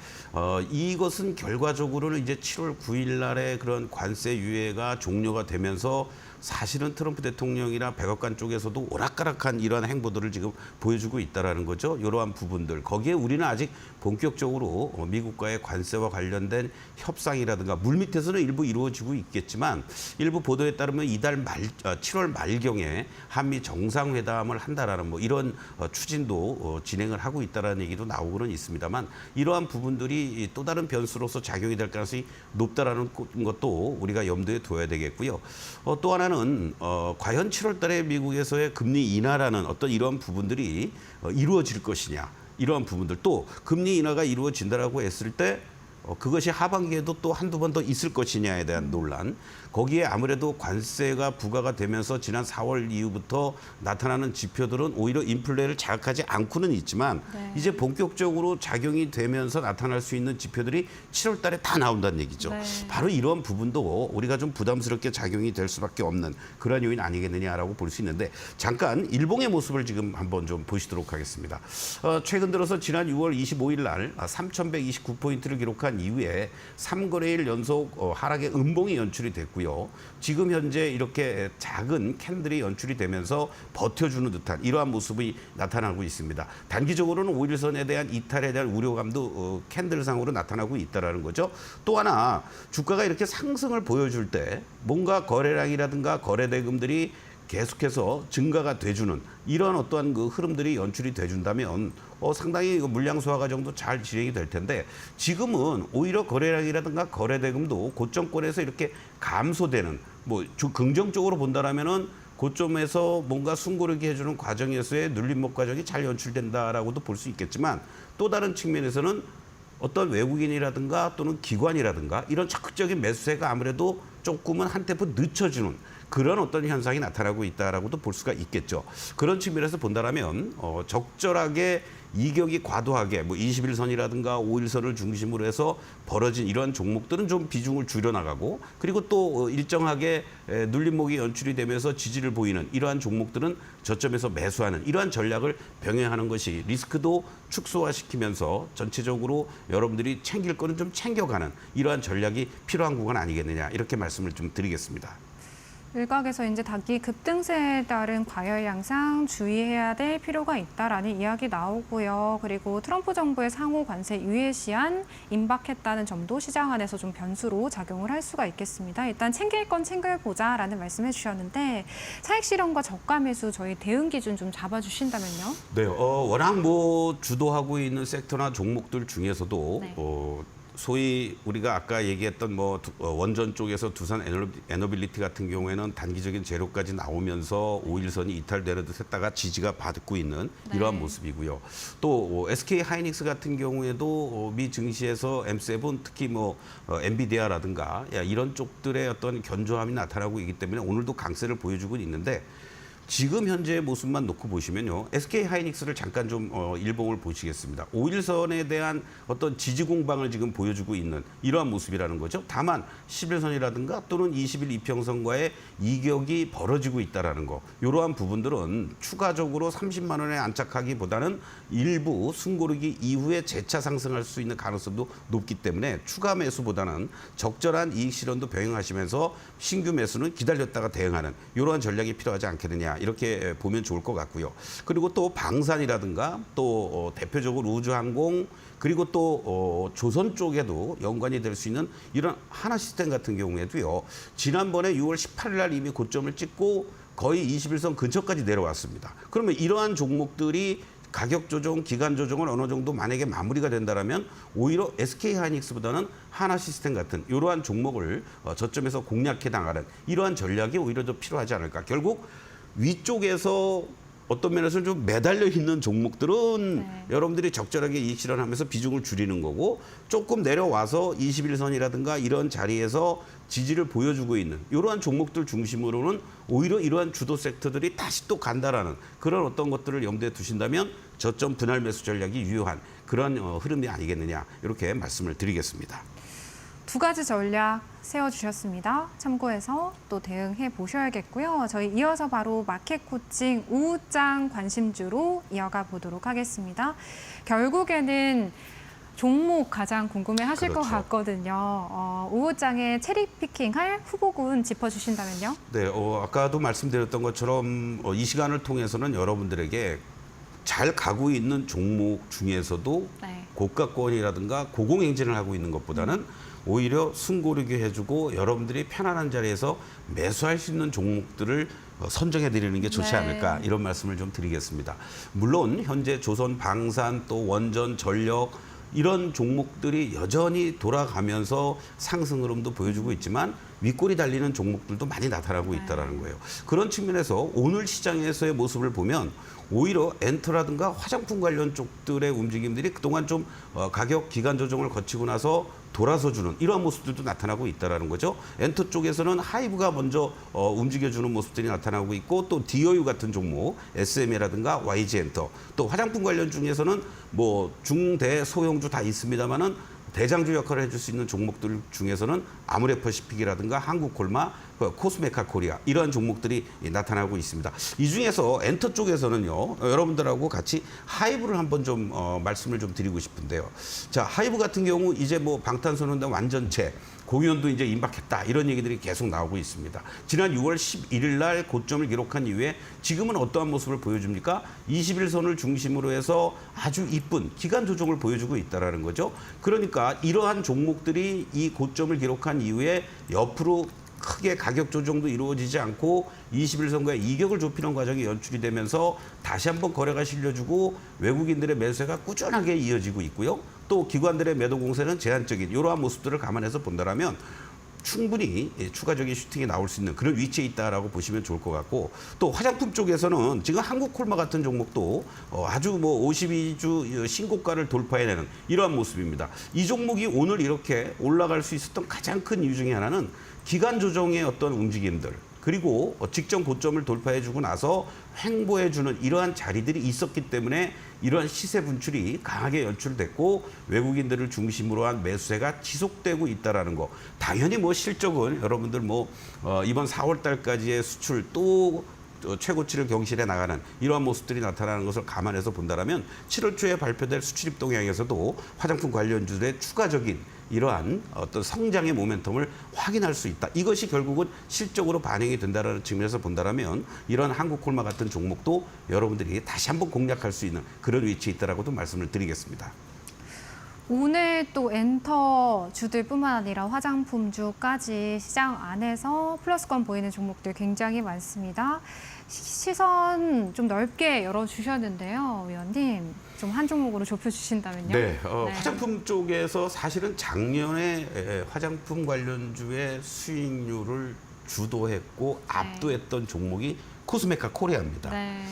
이것은 결과적으로는 이제 7월 9일 날에 그런 관세 유예가 종료가 되면서 사실은 트럼프 대통령이나 백악관 쪽에서도 오락가락한 이러한 행보들을 지금 보여주고 있다는 거죠. 이러한 부분들. 거기에 우리는 아직 본격적으로 미국과의 관세와 관련된 협상이라든가 물밑에서는 일부 이루어지고 있겠지만, 일부 보도에 따르면 7월 말경에 한미 정상회담을 한다라는 뭐 이런 추진도 진행을 하고 있다는 얘기도 나오고는 있습니다만, 이러한 부분들이 또 다른 변수로서 작용이 될 가능성이 높다라는 것도 우리가 염두에 둬야 되겠고요. 또 하나는 과연 7월 달에 미국에서의 금리 인하라는 어떤 이러한 부분들이 이루어질 것이냐, 이러한 부분들, 또 금리 인하가 이루어진다라고 했을 때 그것이 하반기에도 또 한두 번 더 있을 것이냐에 대한 논란, 거기에 아무래도 관세가 부과가 되면서 지난 4월 이후부터 나타나는 지표들은 오히려 인플레를 자극하지 않고는 있지만
네.
이제 본격적으로 작용이 되면서 나타날 수 있는 지표들이 7월 달에 다 나온다는 얘기죠.
네.
바로 이러한 부분도 우리가 좀 부담스럽게 작용이 될 수밖에 없는 그런 요인 아니겠느냐라고 볼 수 있는데, 잠깐 일봉의 모습을 지금 한번 좀 보시도록 하겠습니다. 최근 들어서 지난 6월 25일 날 3,129포인트를 기록한 이후에 3거래일 연속 하락의 음봉이 연출이 됐고요. 지금 현재 이렇게 작은 캔들이 연출이 되면서 버텨주는 듯한 이러한 모습이 나타나고 있습니다. 단기적으로는 5일선에 대한 이탈에 대한 우려감도 캔들상으로 나타나고 있다는 거죠. 또 하나, 주가가 이렇게 상승을 보여줄 때 뭔가 거래량이라든가 거래대금들이 계속해서 증가가 돼주는 이런 어떠한 그 흐름들이 연출이 돼준다면 상당히 물량 소화 과정도 잘 진행이 될 텐데, 지금은 오히려 거래량이라든가 거래대금도 고점권에서 이렇게 감소되는, 뭐 긍정적으로 본다라면은 고점에서 뭔가 숨고르게 해주는 과정에서의 눌림목 과정이 잘 연출된다라고도 볼 수 있겠지만 또 다른 측면에서는 어떤 외국인이라든가 또는 기관이라든가 이런 적극적인 매수세가 아무래도 조금은 한 템포 늦춰지는 그런 어떤 현상이 나타나고 있다라고도 볼 수가 있겠죠. 그런 측면에서 본다라면 적절하게 이격이 과도하게 뭐 21선이라든가 5일선을 중심으로 해서 벌어진 이러한 종목들은 좀 비중을 줄여나가고 그리고 또 일정하게 눌림목이 연출이 되면서 지지를 보이는 이러한 종목들은 저점에서 매수하는 이러한 전략을 병행하는 것이 리스크도 축소화시키면서 전체적으로 여러분들이 챙길 거는 좀 챙겨가는 이러한 전략이 필요한 구간 아니겠느냐 이렇게 말씀을 좀 드리겠습니다.
일각에서 이제 닭이 급등세에 따른 과열 양상 주의해야 될 필요가 있다라는 이야기 나오고요. 그리고 트럼프 정부의 상호 관세 유예 시한 임박했다는 점도 시장 안에서 좀 변수로 작용을 할 수가 있겠습니다. 일단 챙길 건 챙겨보자라는 말씀해 주셨는데 차익 실현과 저가 매수 저희 대응 기준 좀 잡아주신다면요.
네, 워낙 뭐 주도하고 있는 섹터나 종목들 중에서도
네.
소위 우리가 아까 얘기했던 뭐 원전 쪽에서 두산 에너빌리티 같은 경우에는 단기적인 재료까지 나오면서 5일선이 이탈되는 듯 했다가 지지가 받고 있는 이러한 모습이고요. 또 SK 하이닉스 같은 경우에도 미 증시에서 M7 특히 뭐 엔비디아라든가 이런 쪽들의 어떤 견조함이 나타나고 있기 때문에 오늘도 강세를 보여주고 있는데 지금 현재의 모습만 놓고 보시면요. SK 하이닉스를 잠깐 좀 일봉을 보시겠습니다. 5일선에 대한 어떤 지지 공방을 지금 보여주고 있는 이러한 모습이라는 거죠. 다만 11선이라든가 또는 20일 이평선과의 이격이 벌어지고 있다는 거. 이러한 부분들은 추가적으로 30만 원에 안착하기보다는 일부 숨고르기 이후에 재차 상승할 수 있는 가능성도 높기 때문에 추가 매수보다는 적절한 이익 실현도 병행하시면서 신규 매수는 기다렸다가 대응하는 이러한 전략이 필요하지 않겠느냐. 이렇게 보면 좋을 것 같고요. 그리고 또 방산이라든가 또 대표적으로 우주항공 그리고 또 조선 쪽에도 연관이 될 수 있는 이런 하나시스템 같은 경우에도요. 지난번에 6월 18일 날 이미 고점을 찍고 거의 21선 근처까지 내려왔습니다. 그러면 이러한 종목들이 가격 조정, 기간 조정을 어느 정도 만약에 마무리가 된다면 오히려 SK 하이닉스보다는 하나시스템 같은 이러한 종목을 저점에서 공략해 나가는 이러한 전략이 오히려 더 필요하지 않을까. 결국 위쪽에서 어떤 면에서는 좀 매달려 있는 종목들은 여러분들이 적절하게 이익 실현하면서 비중을 줄이는 거고 조금 내려와서 21선이라든가 이런 자리에서 지지를 보여주고 있는 이러한 종목들 중심으로는 오히려 이러한 주도 섹터들이 다시 또 간다라는 그런 어떤 것들을 염두에 두신다면 저점 분할 매수 전략이 유효한 그런 흐름이 아니겠느냐 이렇게 말씀을 드리겠습니다.
두 가지 전략 세워주셨습니다. 참고해서 또 대응해 보셔야겠고요. 저희 이어서 바로 마켓 코칭 우장 관심주로 이어가 보도록 하겠습니다. 결국에는 종목 가장 궁금해 하실 것 같거든요. 우장의 체리 피킹할 후보군 짚어주신다면요?
네, 아까도 말씀드렸던 것처럼 이 시간을 통해서는 여러분들에게 잘 가고 있는 종목 중에서도 고가권이라든가 고공행진을 하고 있는 것보다는 오히려 숨고르게 해주고 여러분들이 편안한 자리에서 매수할 수 있는 종목들을 선정해 드리는 게 좋지 않을까 이런 말씀을 좀 드리겠습니다. 물론 현재 조선 방산 또 원전 전력 이런 종목들이 여전히 돌아가면서 상승 흐름도 보여주고 있지만 윗골이 달리는 종목들도 많이 나타나고 있다는 거예요. 그런 측면에서 오늘 시장에서의 모습을 보면 오히려 엔터라든가 화장품 관련 쪽들의 움직임들이 그동안 좀 가격 기간 조정을 거치고 나서 돌아서 주는 이러한 모습들도 나타나고 있다는 거죠. 엔터 쪽에서는 하이브가 먼저 움직여주는 모습들이 나타나고 있고 또 DOU 같은 종목, SM이라든가 YG엔터 또 화장품 관련 중에서는 뭐 중대 소형주 다 있습니다만은 대장주 역할을 해줄 수 있는 종목들 중에서는 아모레퍼시픽이라든가 한국콜마, 코스메카 코리아 이러한 종목들이 나타나고 있습니다. 이 중에서 엔터 쪽에서는요. 여러분들하고 같이 하이브를 한번 좀 말씀을 좀 드리고 싶은데요. 자, 하이브 같은 경우 이제 뭐 방탄소년단 완전체 공연도 이제 임박했다 이런 얘기들이 계속 나오고 있습니다. 지난 6월 11일 날 고점을 기록한 이후에 지금은 어떠한 모습을 보여줍니까? 21선을 중심으로 해서 아주 이쁜 기간 조정을 보여주고 있다는 거죠. 그러니까 이러한 종목들이 이 고점을 기록한 이후에 옆으로 크게 가격 조정도 이루어지지 않고 21선과의 이격을 좁히는 과정이 연출이 되면서 다시 한번 거래가 실려주고 외국인들의 매수세가 꾸준하게 이어지고 있고요. 또 기관들의 매도 공세는 제한적인 이러한 모습들을 감안해서 본다면 충분히 추가적인 슈팅이 나올 수 있는 그런 위치에 있다라고 보시면 좋을 것 같고, 또 화장품 쪽에서는 지금 한국콜마 같은 종목도 아주 뭐 52주 신고가를 돌파해내는 이러한 모습입니다. 이 종목이 오늘 이렇게 올라갈 수 있었던 가장 큰 이유 중에 하나는 기간 조정의 어떤 움직임들, 그리고 직전 고점을 돌파해주고 나서 횡보해주는 이러한 자리들이 있었기 때문에 이러한 시세 분출이 강하게 연출됐고 외국인들을 중심으로 한 매수세가 지속되고 있다라는 거. 당연히 뭐 실적은 여러분들 뭐 이번 4월 달까지의 수출 또 최고치를 경신해 나가는 이러한 모습들이 나타나는 것을 감안해서 본다라면 7월 초에 발표될 수출입 동향에서도 화장품 관련주들의 추가적인 이러한 어떤 성장의 모멘텀을 확인할 수 있다. 이것이 결국은 실적으로 반영이 된다는 측면에서 본다라면 이런 한국콜마 같은 종목도 여러분들이 다시 한번 공략할 수 있는 그런 위치에 있다라고도 말씀을 드리겠습니다.
오늘 또 엔터주들뿐만 아니라 화장품주까지 시장 안에서 플러스권 보이는 종목들 굉장히 많습니다. 시선 좀 넓게 열어주셨는데요, 위원님. 좀 한 종목으로 좁혀주신다면요.
네, 화장품 쪽에서 사실은 작년에 화장품 관련주의 수익률을 주도했고 압도했던 종목이 코스메카 코리아입니다.
네.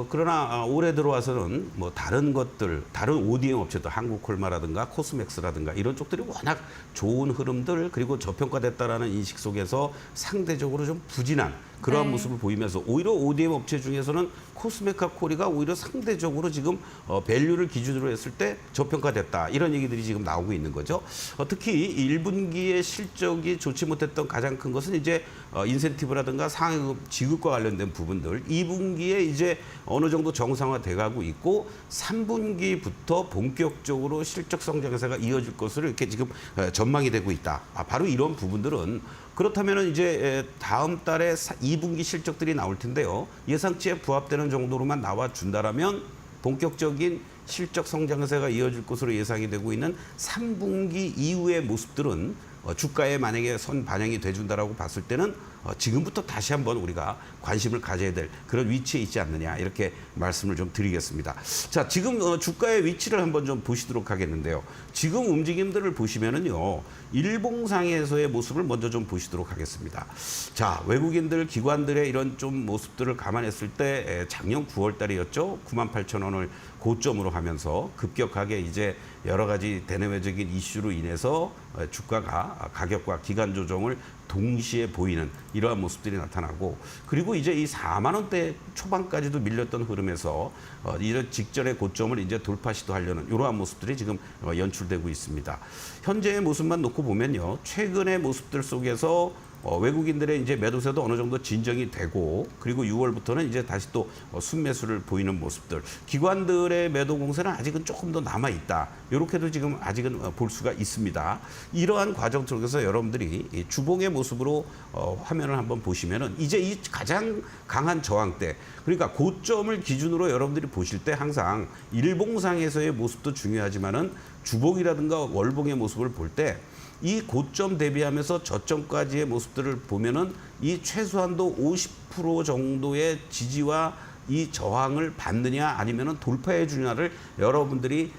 그러나 올해 들어와서는 뭐 다른 것들, 다른 ODM 업체도 한국콜마라든가 코스맥스라든가 이런 쪽들이 워낙 좋은 흐름들 그리고 저평가됐다라는 인식 속에서 상대적으로 좀 부진한 그러한
네.
모습을 보이면서 오히려 ODM 업체 중에서는 코스메카 코리가 오히려 상대적으로 지금 밸류를 기준으로 했을 때 저평가됐다 이런 얘기들이 지금 나오고 있는 거죠. 특히 1분기의 실적이 좋지 못했던 가장 큰 것은 이제 인센티브라든가 상해급 지급과 관련된 부분들 2분기에 이제 어느 정도 정상화돼 가고 있고 3분기부터 본격적으로 실적 성장 세가 이어질 것으로 이렇게 지금 전망이 되고 있다. 바로 이런 부분들은 그렇다면 이제 다음 달에 2분기 실적들이 나올 텐데요. 예상치에 부합되는 정도로만 나와준다라면 본격적인 실적 성장세가 이어질 것으로 예상이 되고 있는 3분기 이후의 모습들은 주가에 만약에 선 반영이 돼준다라고 봤을 때는 지금부터 다시 한번 우리가 관심을 가져야 될 그런 위치에 있지 않느냐 이렇게 말씀을 좀 드리겠습니다. 자, 지금 주가의 위치를 한번 좀 보시도록 하겠는데요. 지금 움직임들을 보시면은요, 일봉상에서의 모습을 먼저 좀 보시도록 하겠습니다. 자, 외국인들 기관들의 이런 좀 모습들을 감안했을 때 작년 9월 달이었죠. 98,000원을 고점으로 하면서 급격하게 이제 여러 가지 대내외적인 이슈로 인해서 주가가 가격과 기간 조정을 동시에 보이는 이러한 모습들이 나타나고, 그리고 이제 이 4만 원대 초반까지도 밀렸던 흐름에서 이런 직전의 고점을 이제 돌파 시도하려는 이러한 모습들이 지금 연출되고 있습니다. 현재의 모습만 놓고 보면요, 최근의 모습들 속에서 외국인들의 이제 매도세도 어느 정도 진정이 되고, 그리고 6월부터는 이제 다시 또 순매수를 보이는 모습들, 기관들의 매도 공세는 아직은 조금 더 남아 있다. 이렇게도 지금 아직은 볼 수가 있습니다. 이러한 과정 속에서 여러분들이 이 주봉의 모습으로 화면을 한번 보시면은 이제 이 가장 강한 저항대, 그러니까 고점을 기준으로 여러분들이 보실 때 항상 일봉상에서의 모습도 중요하지만은 주봉이라든가 월봉의 모습을 볼 때 이 고점 대비하면서 저점까지의 모습들을 보면은 이 최소한도 50% 정도의 지지와 이 저항을 받느냐 아니면은 돌파해 주냐를 여러분들이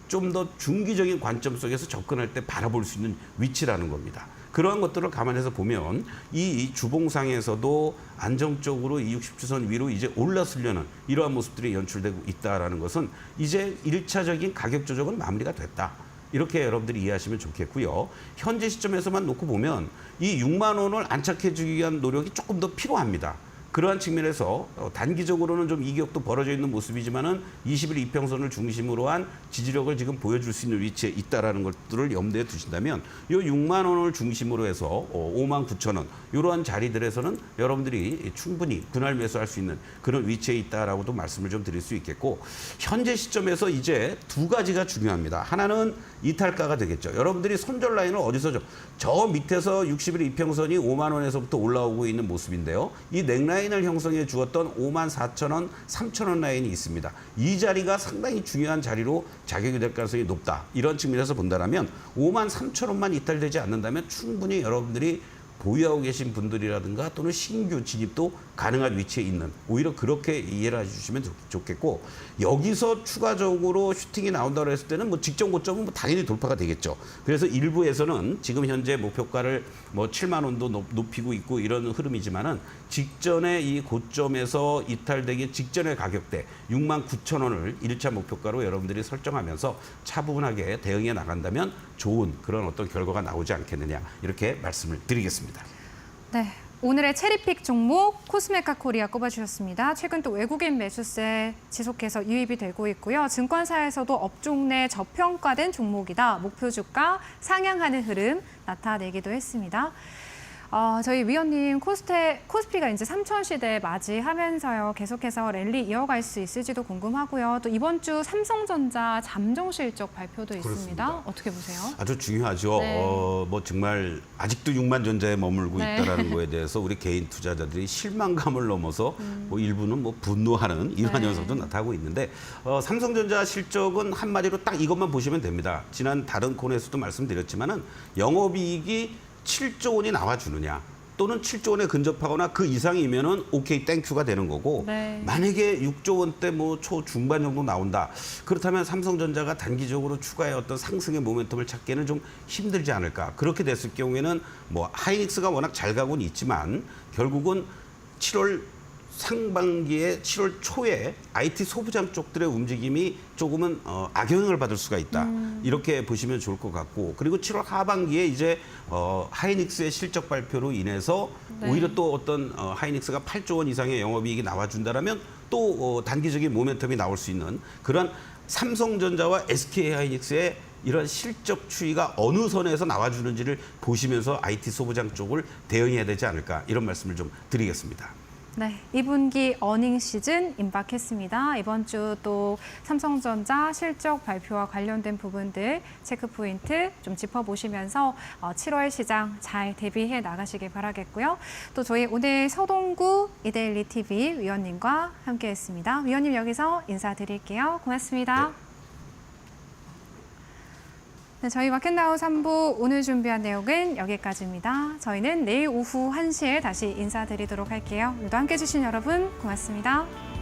좀 더 중기적인 관점 속에서 접근할 때 바라볼 수 있는 위치라는 겁니다. 그러한 것들을 감안해서 보면 이 주봉상에서도 안정적으로 이 60주선 위로 이제 올라서려는 이러한 모습들이 연출되고 있다라는 것은 이제 1차적인 가격 조정은 마무리가 됐다. 이렇게 여러분들이 이해하시면 좋겠고요. 현재 시점에서만 놓고 보면 이 6만 원을 안착해주기 위한 노력이 조금 더 필요합니다. 그러한 측면에서 단기적으로는 좀 이격도 벌어져 있는 모습이지만은 20일 이평선을 중심으로 한 지지력을 지금 보여줄 수 있는 위치에 있다라는 것들을 염두에 두신다면 이 6만 원을 중심으로 해서 5만 9천 원 이러한 자리들에서는 여러분들이 충분히 분할 매수할 수 있는 그런 위치에 있다라고도 말씀을 좀 드릴 수 있겠고, 현재 시점에서 이제 두 가지가 중요합니다. 하나는 이탈가가 되겠죠. 여러분들이 손절 라인을 어디서 저 밑에서 60일 이평선이 5만 원에서부터 올라오고 있는 모습인데요. 이 넥라인을 형성해 주었던 5만 4천 원, 3천 원 라인이 있습니다. 이 자리가 상당히 중요한 자리로 작용이 될 가능성이 높다. 이런 측면에서 본다면 5만 3천 원만 이탈되지 않는다면 충분히 여러분들이 보유하고 계신 분들이라든가 또는 신규 진입도 가능한 위치에 있는, 오히려 그렇게 이해를 해주시면 좋겠고, 여기서 추가적으로 슈팅이 나온다고 했을 때는 뭐 직전 고점은 뭐 당연히 돌파가 되겠죠. 그래서 일부에서는 지금 현재 목표가를 뭐 7만 원도 높이고 있고 이런 흐름이지만은, 직전에 이 고점에서 이탈되기 직전의 가격대 6만 9천 원을 1차 목표가로 여러분들이 설정하면서 차분하게 대응해 나간다면 좋은 그런 어떤 결과가 나오지 않겠느냐, 이렇게 말씀을 드리겠습니다.
네. 오늘의 체리픽 종목 코스메카 코리아 꼽아주셨습니다. 최근 또 외국인 매수세 지속해서 유입이 되고 있고요. 증권사에서도 업종 내 저평가된 종목이다. 목표 주가 상향하는 흐름 나타내기도 했습니다. 저희 위원님 코스피가 이제 3,000시대 맞이하면서요. 계속해서 랠리 이어갈 수 있을지도 궁금하고요. 또 이번 주 삼성전자 잠정 실적 발표도 있습니다.
그렇습니다.
어떻게 보세요?
아주 중요하죠.
네.
뭐 정말 아직도 6만 전자에 머물고
네.
있다는 거에 대해서 우리 개인 투자자들이 실망감을 넘어서 뭐 일부는 뭐 분노하는 이러한
네.
현상도 나타나고 있는데, 삼성전자 실적은 한마디로 딱 이것만 보시면 됩니다. 지난 다른 코너에서도 말씀드렸지만은 영업이익이 7조 원이 나와주느냐, 또는 7조 원에 근접하거나 그 이상이면은 오케이 땡큐가 되는 거고,
네.
만약에 6조 원대 뭐 초중반 정도 나온다. 그렇다면 삼성전자가 단기적으로 추가의 어떤 상승의 모멘텀을 찾기에는 좀 힘들지 않을까. 그렇게 됐을 경우에는 뭐 하이닉스가 워낙 잘 가고는 있지만, 결국은 7월 상반기에 7월 초에 IT 소부장 쪽들의 움직임이 조금은 악영향을 받을 수가 있다. 이렇게 보시면 좋을 것 같고, 그리고 7월 하반기에 이제 하이닉스의 실적 발표로 인해서
네.
오히려 또 어떤 하이닉스가 8조 원 이상의 영업이익이 나와준다라면 또 단기적인 모멘텀이 나올 수 있는 그런 삼성전자와 SK하이닉스의 이런 실적 추이가 어느 선에서 나와주는지를 보시면서 IT 소부장 쪽을 대응해야 되지 않을까, 이런 말씀을 좀 드리겠습니다.
네, 2분기 어닝 시즌 임박했습니다. 이번 주 또 삼성전자 실적 발표와 관련된 부분들 체크 포인트 좀 짚어보시면서 7월 시장 잘 대비해 나가시길 바라겠고요. 또 저희 오늘 서동구 이데일리 TV 위원님과 함께했습니다. 위원님 여기서 인사드릴게요. 고맙습니다.
네.
네, 저희 마켓나우 3부 오늘 준비한 내용은 여기까지입니다. 저희는 내일 오후 1시에 다시 인사드리도록 할게요. 오늘도 함께해 주신 여러분 고맙습니다.